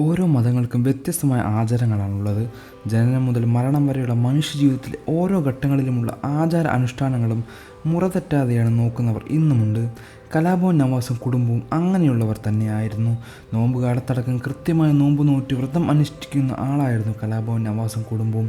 ഓരോ മതങ്ങൾക്കും വ്യത്യസ്തമായ ആചാരങ്ങളാണുള്ളത്. ജനനം മുതൽ മരണം വരെയുള്ള മനുഷ്യജീവിതത്തിലെ ഓരോ ഘട്ടങ്ങളിലുമുള്ള ആചാര അനുഷ്ഠാനങ്ങളും മുറതെറ്റാതെയാണ് നോക്കുന്നവർ ഇന്നുമുണ്ട്. കലാഭവൻ നവാസും കുടുംബവും അങ്ങനെയുള്ളവർ തന്നെയായിരുന്നു. നോമ്പുകാലത്തടക്കം കൃത്യമായി നോമ്പ് നോറ്റ് വ്രതം അനുഷ്ഠിക്കുന്ന ആളായിരുന്നു കലാഭവൻ നവാസും കുടുംബവും.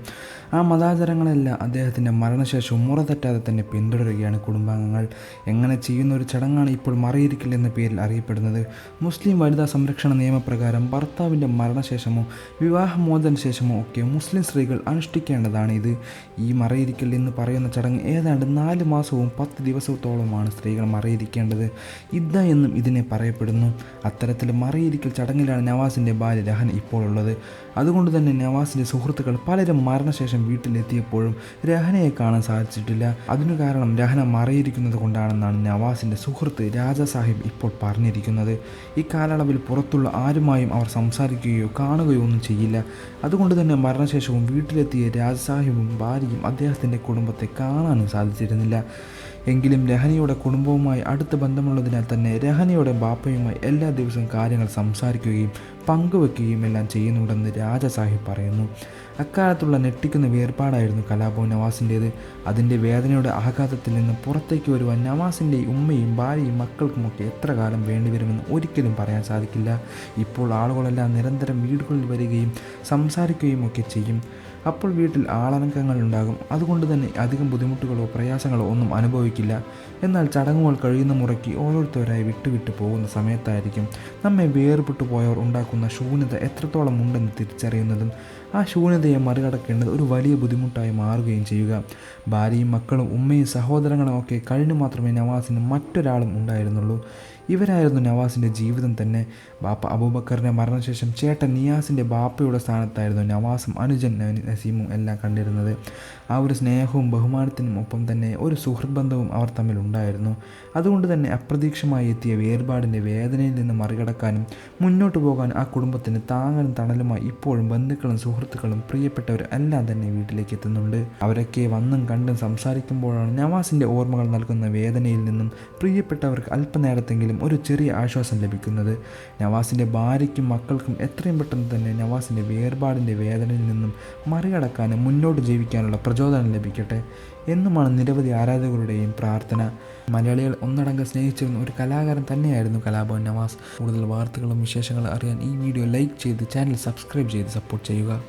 ആ മതാചാരങ്ങളെല്ലാം അദ്ദേഹത്തിൻ്റെ മരണശേഷവും മുറതെറ്റാതെ തന്നെ പിന്തുടരുകയാണ് കുടുംബാംഗങ്ങൾ. എങ്ങനെ ചെയ്യുന്ന ഒരു ചടങ്ങാണ് ഇപ്പോൾ മറയിരിക്കൽ എന്ന പേരിൽ അറിയപ്പെടുന്നത്. മുസ്ലിം വനിതാ സംരക്ഷണ നിയമപ്രകാരം ഭർത്താവിൻ്റെ മരണശേഷമോ വിവാഹമോചന ശേഷമോ ഒക്കെ മുസ്ലിം സ്ത്രീകൾ അനുഷ്ഠിക്കേണ്ടതാണ് ഇത്. ഈ മറയിരിക്കൽ എന്ന് പറയുന്ന ചടങ്ങ് ഏതാണ്ട് 4 മാസവും 10 ദിവസത്തോളമാണ് സ്ത്രീകൾ മറയിരിക്കേണ്ടത്. ഇദ്ദ എന്നും ഇതിനെ പറയപ്പെടുന്നു. അത്തരത്തിൽ മറയിരിക്കൽ ചടങ്ങിലാണ് നവാസിൻ്റെ ഭാര്യ രഹന ഇപ്പോൾ ഉള്ളത്. അതുകൊണ്ട് തന്നെ നവാസിൻ്റെ സുഹൃത്തുക്കൾ പലരും മരണശേഷം വീട്ടിലെത്തിയപ്പോഴും രഹനയെ കാണാൻ സാധിച്ചിട്ടില്ല. അതിനു കാരണം രഹന മറയിരിക്കുന്നത് കൊണ്ടാണെന്നാണ് നവാസിൻ്റെ സുഹൃത്ത് രാജ സാഹിബ് ഇപ്പോൾ പറഞ്ഞിരിക്കുന്നത്. ഈ കാലയളവിൽ പുറത്തുള്ള ആരുമായും അവർ സംസാരിക്കുകയോ കാണുകയോ ഒന്നും ചെയ്യില്ല. അതുകൊണ്ട് തന്നെ മരണശേഷവും വീട്ടിലെത്തിയ രാജ സാഹിബും ഭാര്യയും അദ്ദേഹത്തിൻ്റെ കുടുംബത്തെ കാണാനും സാധിച്ചിരുന്നില്ല. എങ്കിലും രഹനയുടെ കുടുംബവുമായി അടുത്ത ബന്ധമുള്ളതിനാൽ തന്നെ രഹനയുടെ ബാപ്പയുമായി എല്ലാ ദിവസവും കാര്യങ്ങൾ സംസാരിക്കുകയും പങ്കുവെക്കുകയും എല്ലാം ചെയ്യുന്നുണ്ടെന്ന് രാജ സാഹിബ് പറയുന്നു. അക്കാലത്തുള്ള ഞെട്ടിക്കുന്ന വേർപാടായിരുന്നു കലാഭവൻ നവാസിൻ്റേത്. അതിൻ്റെ വേദനയുടെ ആഘാതത്തിൽ നിന്ന് പുറത്തേക്ക് വരുവാൻ നവാസിൻ്റെ ഉമ്മയും ഭാര്യയും മക്കൾക്കുമൊക്കെ എത്ര കാലം വേണ്ടിവരുമെന്ന് ഒരിക്കലും പറയാൻ സാധിക്കില്ല. ഇപ്പോൾ ആളുകളെല്ലാം നിരന്തരം വീടുകളിൽ വരികയും സംസാരിക്കുകയും ഒക്കെ ചെയ്യും. അപ്പോൾ വീട്ടിൽ ആളനക്കങ്ങളുണ്ടാകും. അതുകൊണ്ട് തന്നെ അധികം ബുദ്ധിമുട്ടുകളോ പ്രയാസങ്ങളോ ഒന്നും അനുഭവിക്കില്ല. എന്നാൽ ചടങ്ങുകൾ കഴിയുന്ന മുറയ്ക്ക് ഓരോരുത്തരായി വിട്ടുവിട്ട് പോകുന്ന സമയത്തായിരിക്കും നമ്മെ വേർപെട്ടു പോയവർ ഉണ്ടാക്കുന്ന ശൂന്യത എത്രത്തോളം ഉണ്ടെന്ന് തിരിച്ചറിയുന്നതും ആ ശൂന്യതയെ മറികടക്കേണ്ടത് ഒരു വലിയ ബുദ്ധിമുട്ടായി മാറുകയും ചെയ്യുക. ഭാര്യയും മക്കളും ഉമ്മയും സഹോദരങ്ങളും ഒക്കെ കഴിഞ്ഞു മാത്രമേ നവാസിന് മറ്റൊരാളും ഉണ്ടായിരുന്നുള്ളൂ. ഇവരായിരുന്നു നവാസിൻ്റെ ജീവിതം തന്നെ. ബാപ്പ അബൂബക്കറിൻ്റെ മരണശേഷം ചേട്ടൻ നിയാസിൻ്റെ ബാപ്പയുടെ സ്ഥാനത്തായിരുന്നു നവാസും അനുജൻ നസീമും എല്ലാം കണ്ടിരുന്നത്. ആ ഒരു സ്നേഹവും ബഹുമാനത്തിനും ഒപ്പം തന്നെ ഒരു സുഹൃത്ത് ബന്ധവും അവർ തമ്മിൽ ഉണ്ടായിരുന്നു. അതുകൊണ്ട് തന്നെ അപ്രതീക്ഷിതമായി എത്തിയ വേർപാടിൻ്റെ വേദനയിൽ നിന്ന് മറികടക്കാനും മുന്നോട്ട് പോകാൻ ആ കുടുംബത്തിന് താങ്ങലും തണലുമായി ഇപ്പോഴും ബന്ധുക്കളും സുഹൃത്തുക്കളും പ്രിയപ്പെട്ടവരും എല്ലാം തന്നെ വീട്ടിലേക്ക് എത്തുന്നുണ്ട്. അവരൊക്കെ വന്നും കണ്ടും സംസാരിക്കുമ്പോഴാണ് നവാസിൻ്റെ ഓർമ്മകൾ നൽകുന്ന വേദനയിൽ നിന്നും പ്രിയപ്പെട്ടവർക്ക് അല്പനേരത്തെങ്കിലും ഒരു ചെറിയ ആശ്വാസം ലഭിക്കുന്നത്. നവാസിൻ്റെ ഭാര്യയ്ക്കും മക്കൾക്കും എത്രയും പെട്ടെന്ന് തന്നെ നവാസിൻ്റെ വേർപാടിൻ്റെ വേദനയിൽ നിന്നും മറികടക്കാനും മുന്നോട്ട് ജീവിക്കാനുള്ള പ്രചോദനം ലഭിക്കട്ടെ എന്നുമാണ് നിരവധി ആരാധകരുടെയും പ്രാർത്ഥന. മലയാളികൾ ഒന്നടങ്കം സ്നേഹിച്ചിരുന്ന ഒരു കലാകാരൻ തന്നെയായിരുന്നു കലാഭവൻ നവാസ്. കൂടുതൽ വാർത്തകളും വിശേഷങ്ങളും അറിയാൻ ഈ വീഡിയോ ലൈക്ക് ചെയ്ത് ചാനൽ സബ്സ്ക്രൈബ് ചെയ്ത് സപ്പോർട്ട് ചെയ്യുക.